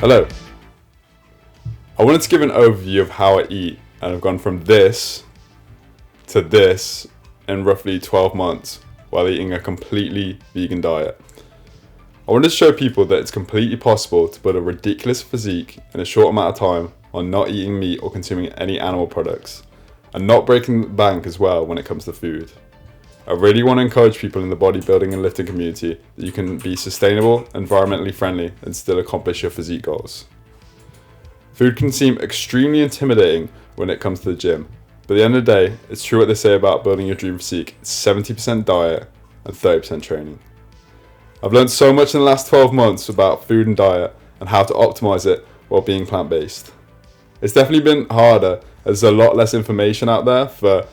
Hello. I wanted to give an overview of how I eat, and I've gone from this to this in roughly 12 months while eating a completely vegan diet. I wanted to show people that it's completely possible to build a ridiculous physique in a short amount of time on not eating meat or consuming any animal products, and not breaking the bank as well when it comes to food. I really want to encourage people in the bodybuilding and lifting community that you can be sustainable, environmentally friendly, and still accomplish your physique goals. Food can seem extremely intimidating when it comes to the gym, but at the end of the day, it's true what they say about building your dream physique. It's 70% diet and 30% training. I've learned so much in the last 12 months about food and diet and how to optimize it while being plant-based. It's definitely been harder as there's a lot less information out there for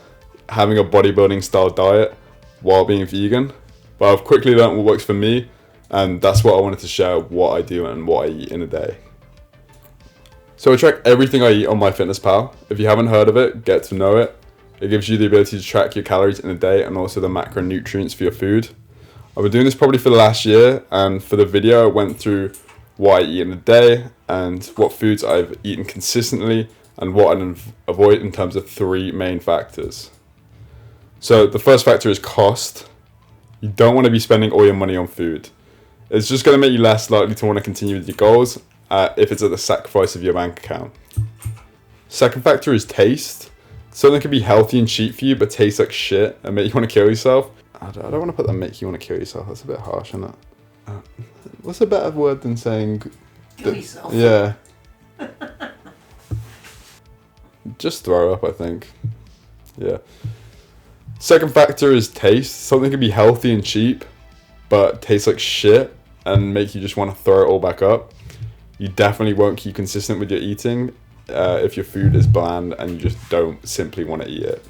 having a bodybuilding style diet while being vegan, but I've quickly learned what works for me, and that's what I wanted to share, what I do and what I eat in a day. So I track everything I eat on MyFitnessPal. If you haven't heard of it, get to know it. It gives you the ability to track your calories in a day and also the macronutrients for your food. I've been doing this probably for the last year, and for the video I went through what I eat in a day and what foods I've eaten consistently and what I avoid in terms of 3 main factors. So the first factor is cost. You don't want to be spending all your money on food. It's just going to make you less likely to want to continue with your goals if it's at the sacrifice of your bank account. Second factor is taste. Something can be healthy and cheap for you but taste like shit and make you want to kill yourself. I don't want to put that make you want to kill yourself. That's a bit harsh, isn't it? What's a better word than saying... Kill yourself. Yeah. Just throw up, I think. Yeah. Second factor is taste. Something can be healthy and cheap, but taste like shit and make you just want to throw it all back up. You definitely won't keep consistent with your eating if your food is bland and you just don't simply want to eat it.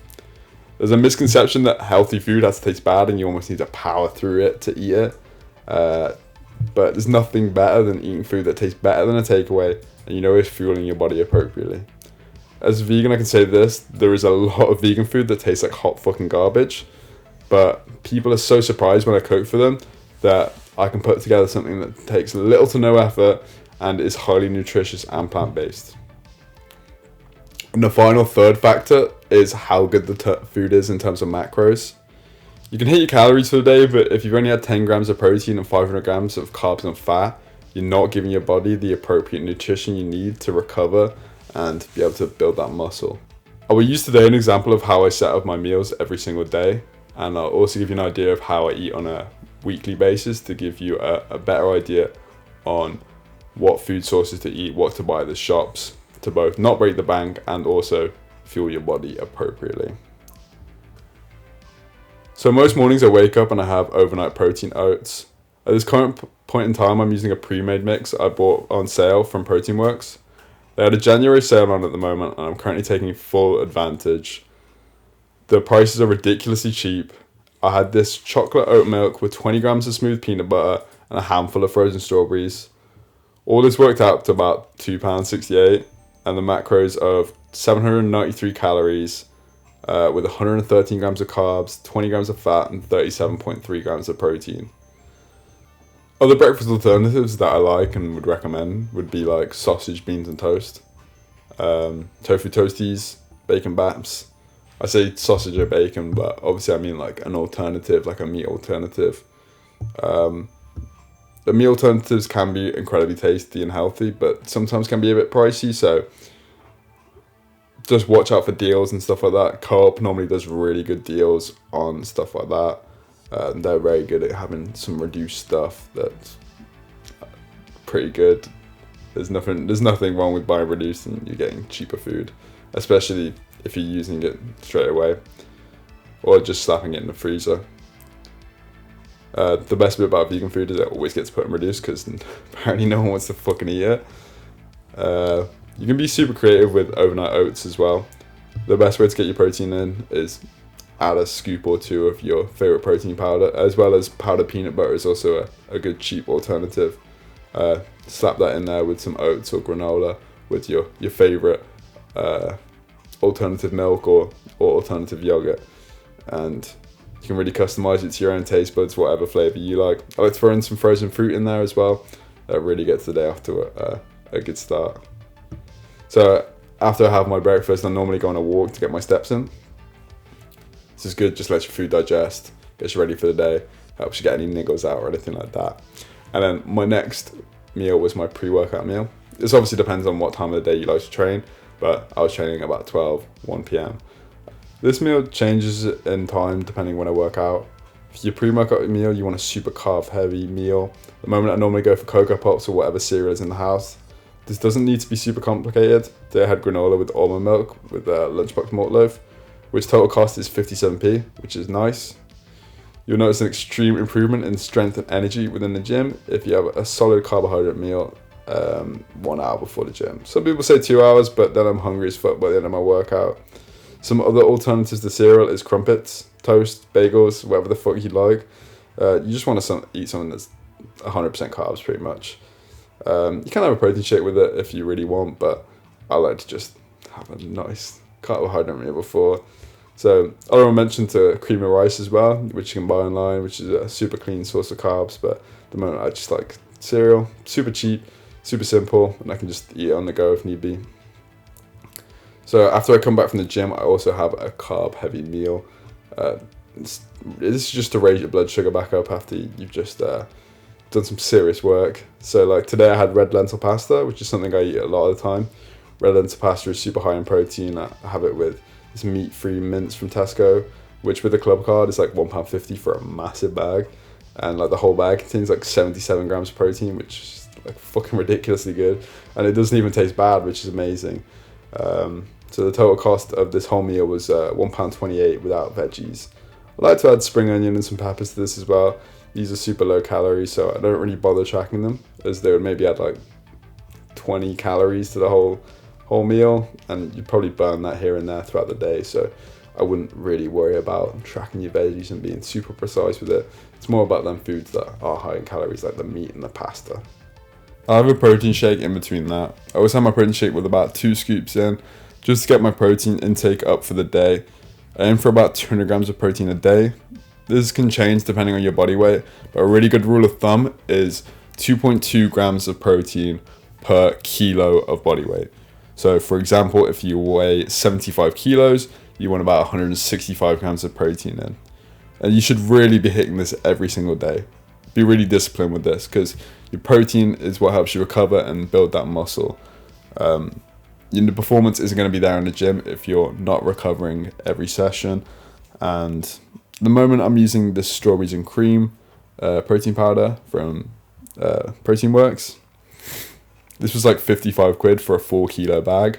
There's a misconception that healthy food has to taste bad and you almost need to power through it to eat it. But there's nothing better than eating food that tastes better than a takeaway and you know it's fueling your body appropriately. As a vegan, I can say this, there is a lot of vegan food that tastes like hot fucking garbage, but people are so surprised when I cook for them that I can put together something that takes little to no effort and is highly nutritious and plant-based. And the final third factor is how good the food is in terms of macros. You can hit your calories for the day, but if you've only had 10 grams of protein and 500 grams of carbs and fat, you're not giving your body the appropriate nutrition you need to recover and be able to build that muscle. I will use today an example of how I set up my meals every single day, and I'll also give you an idea of how I eat on a weekly basis to give you a better idea on what food sources to eat, what to buy at the shops, to both not break the bank and also fuel your body appropriately. So most mornings I wake up and I have overnight protein oats. At this current point in time, I'm using a pre-made mix I bought on sale from Protein Works. They had a January sale on at the moment and I'm currently taking full advantage. The prices are ridiculously cheap. I had this chocolate oat milk with 20 grams of smooth peanut butter and a handful of frozen strawberries. All this worked out to about £2.68 and the macros of 793 calories with 113 grams of carbs, 20 grams of fat and 37.3 grams of protein. Other breakfast alternatives that I like and would recommend would be like sausage, beans and toast, tofu toasties, bacon baps. I say sausage or bacon, but obviously I mean like an alternative, like a meat alternative. The meat alternatives can be incredibly tasty and healthy, but sometimes can be a bit pricey, so just watch out for deals and stuff like that. Co-op normally does really good deals on stuff like that. They're very good at having some reduced stuff that's pretty good. There's nothing wrong with buying reduced and you're getting cheaper food, especially if you're using it straight away or just slapping it in the freezer. The best bit about vegan food is it always gets put in reduced because apparently no one wants to fucking eat it. You can be super creative with overnight oats as well. The best way to get your protein in is add a scoop or 2 of your favorite protein powder, as well as powdered peanut butter is also a good cheap alternative. Slap that in there with some oats or granola with your favorite alternative milk or alternative yogurt, and you can really customize it to your own taste buds, whatever flavor you like. I like to throw in some frozen fruit in there as well. That really gets the day off to a good start. So after I have my breakfast, I normally go on a walk to get my steps in. This is good, just lets your food digest, gets you ready for the day, helps you get any niggles out or anything like that. And then my next meal was my pre-workout meal. This obviously depends on what time of the day you like to train, but I was training about 1 p.m. This meal changes in time depending when I work out. For your pre-workout meal, you want a super carb heavy meal. At the moment I normally go for Cocoa Pops or whatever cereal is in the house. This doesn't need to be super complicated. Today I had granola with almond milk with a lunchbox malt loaf, which total cost is 57p, which is nice. You'll notice an extreme improvement in strength and energy within the gym if you have a solid carbohydrate meal 1 hour before the gym. Some people say 2 hours, but then I'm hungry as fuck by the end of my workout. Some other alternatives to cereal is crumpets, toast, bagels, whatever the fuck you like. You just want to eat something that's 100% carbs pretty much. You can have a protein shake with it if you really want, but I like to just have a nice carbohydrate meal before. So I mentioned cream of rice as well, which you can buy online, which is a super clean source of carbs. But at the moment I just like cereal, super cheap, super simple, and I can just eat it on the go if need be. So after I come back from the gym, I also have a carb heavy meal. This is just to raise your blood sugar back up after you've just done some serious work. So like today I had red lentil pasta, which is something I eat a lot of the time. Red lentil pasta is super high in protein. I have it with this meat-free mince from Tesco, which with the club card is like £1.50 for a massive bag. And like the whole bag contains like 77 grams of protein, which is like fucking ridiculously good. And it doesn't even taste bad, which is amazing. So the total cost of this whole meal was £1.28 without veggies. I like to add spring onion and some peppers to this as well. These are super low calories, so I don't really bother tracking them, as they would maybe add like 20 calories to the whole meal, and you'd probably burn that here and there throughout the day. So I wouldn't really worry about tracking your veggies and being super precise with it. It's more about them foods that are high in calories, like the meat and the pasta. I have a protein shake in between that. I always have my protein shake with about 2 scoops in, just to get my protein intake up for the day. I aim for about 200 grams of protein a day. This can change depending on your body weight, but a really good rule of thumb is 2.2 grams of protein per kilo of body weight. So for example, if you weigh 75 kilos, you want about 165 grams of protein in. And you should really be hitting this every single day. Be really disciplined with this, because your protein is what helps you recover and build that muscle. The performance isn't going to be there in the gym if you're not recovering every session. And at the moment I'm using this strawberries and cream protein powder from Protein Works. This was like 55 quid for a 4 kilo bag.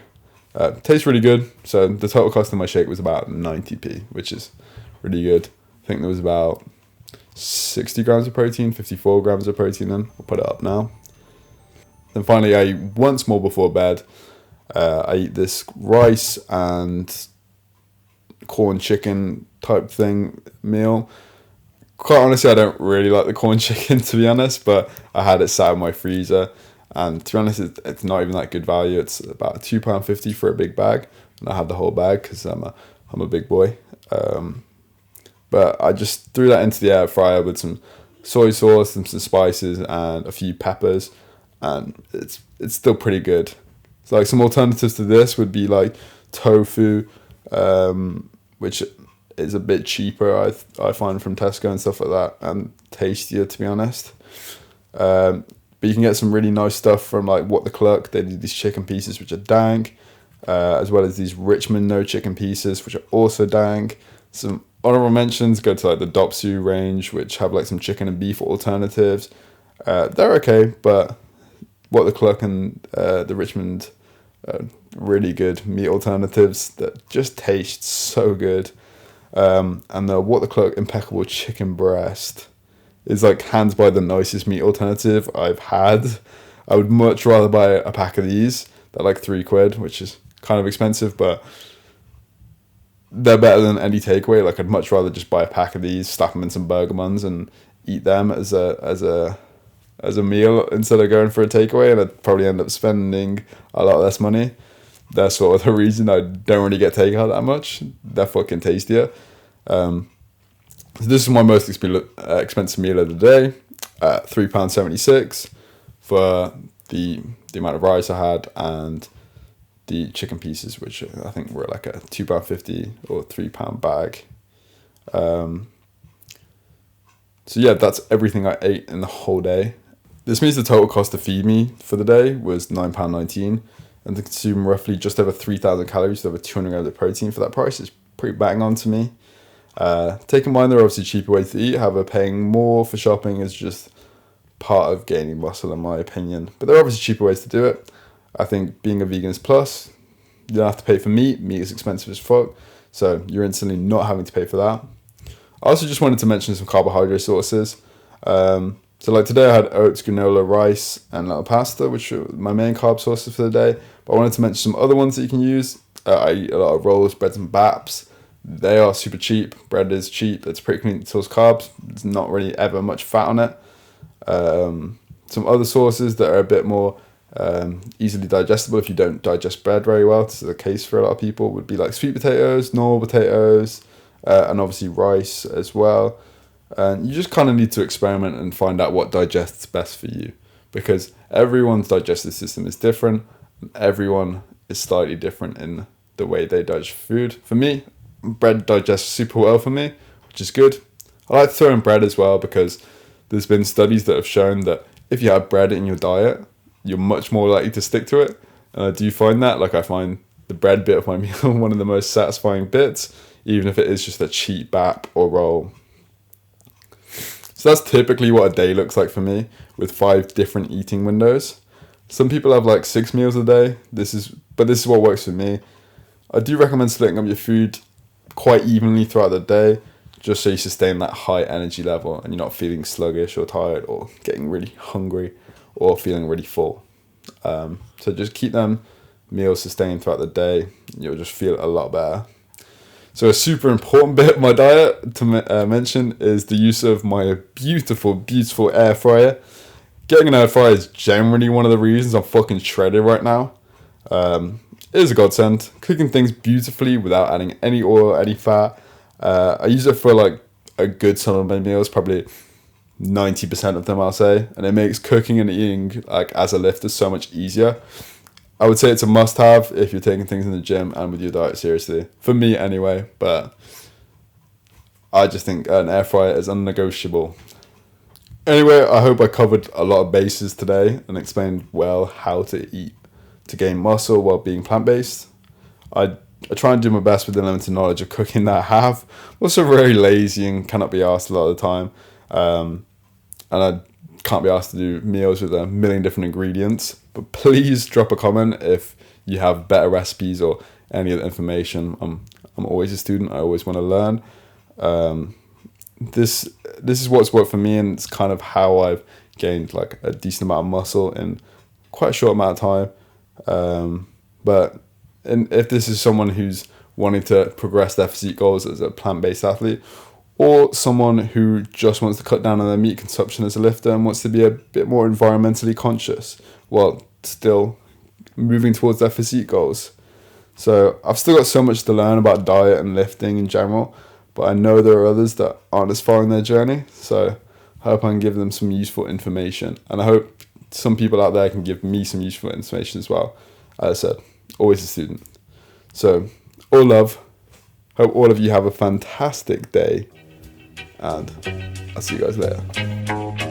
Tastes really good. So the total cost of my shake was about 90p, which is really good. I think there was about 60 grams of protein, 54 grams of protein in. I'll put it up now. Then finally, I eat once more before bed. I eat this rice and corn chicken type thing meal. Quite honestly, I don't really like the corn chicken, to be honest, but I had it sat in my freezer. And to be honest, it's not even that good value. It's about £2.50 for a big bag. And I had the whole bag because I'm a big boy. But I just threw that into the air fryer with some soy sauce and some spices and a few peppers. And it's still pretty good. So like some alternatives to this would be like tofu, which is a bit cheaper, I find, from Tesco and stuff like that, and tastier, to be honest. But you can get some really nice stuff from like What the Cluck. They do these chicken pieces which are dank, as well as these Richmond no chicken pieces which are also dank. Some honorable mentions go to like the Dopsu range, which have like some chicken and beef alternatives. They're okay, but What the Cluck and the Richmond really good meat alternatives that just taste so good. And the What the Cluck impeccable chicken breast is like hands by the nicest meat alternative I've had. I would much rather buy a pack of these. They're like £3, which is kind of expensive, but they're better than any takeaway. Like I'd much rather just buy a pack of these, slap them in some burger buns, and eat them as a meal instead of going for a takeaway, and I'd probably end up spending a lot less money. That's sort of the reason I don't really get takeout that much. They're fucking tastier. So this is my most expensive meal of the day, £3.76 for the the amount of rice I had, and the chicken pieces, which I think were like a £2.50 or £3 bag. So yeah, that's everything I ate in the whole day. This means the total cost to feed me for the day was £9.19, and to consume roughly just over 3,000 calories, over 200 grams of protein for that price is pretty bang on to me. Take in mind there are obviously cheaper ways to eat, however paying more for shopping is just part of gaining muscle in my opinion. But there are obviously cheaper ways to do it. I think being a vegan is plus. You don't have to pay for meat. Meat is expensive as fuck, so you're instantly not having to pay for that. I also just wanted to mention some carbohydrate sources. So like today I had oats, granola, rice, and little pasta, which are my main carb sources for the day. But I wanted to mention some other ones that you can use. I eat a lot of rolls, breads, and baps. They are super cheap. Bread is cheap. It's pretty clean source carbs. There's not really ever much fat on it. Some other sources that are a bit more easily digestible if you don't digest bread very well, this is the case for a lot of people, would be like sweet potatoes, normal potatoes, and obviously rice as well. And you just kind of need to experiment and find out what digests best for you, because everyone's digestive system is different and everyone is slightly different in the way they digest food. For me, bread digests super well for me, which is good. I like to throw in bread as well because there's been studies that have shown that if you have bread in your diet, you're much more likely to stick to it. And I do find that, like I find the bread bit of my meal one of the most satisfying bits, even if it is just a cheap bap or roll. So that's typically what a day looks like for me, with 5 different eating windows. Some people have like 6 meals a day. This is what works for me. I do recommend splitting up your food quite evenly throughout the day, just so you sustain that high energy level and you're not feeling sluggish or tired or getting really hungry or feeling really full. So just keep them meals sustained throughout the day. You'll just feel a lot better. So a super important bit of my diet to mention is the use of my beautiful, beautiful air fryer. Getting an air fryer is generally one of the reasons I'm fucking shredded right now. It is a godsend. Cooking things beautifully without adding any oil, any fat. I use it for like a good some of my meals, probably 90% of them I'll say, and it makes cooking and eating like as a lifter so much easier. I would say it's a must-have if you're taking things in the gym and with your diet seriously. For me anyway, but I just think an air fryer is unnegotiable. Anyway, I hope I covered a lot of bases today and explained well how to eat to gain muscle while being plant-based. I try and do my best with the limited knowledge of cooking that I have. I'm also very lazy and cannot be asked a lot of the time. And I can't be asked to do meals with a million different ingredients. But please drop a comment if you have better recipes or any other information. I'm always a student. I always want to learn. This is what's worked for me, and it's kind of how I've gained like a decent amount of muscle in quite a short amount of time. But if this is someone who's wanting to progress their physique goals as a plant-based athlete, or someone who just wants to cut down on their meat consumption as a lifter and wants to be a bit more environmentally conscious while still moving towards their physique goals. So I've still got so much to learn about diet and lifting in general, but I know there are others that aren't as far in their journey, so I hope I can give them some useful information, and I hope some people out there can give me some useful information as well. As I said, always a student. So all love. Hope all of you have a fantastic day, and I'll see you guys later.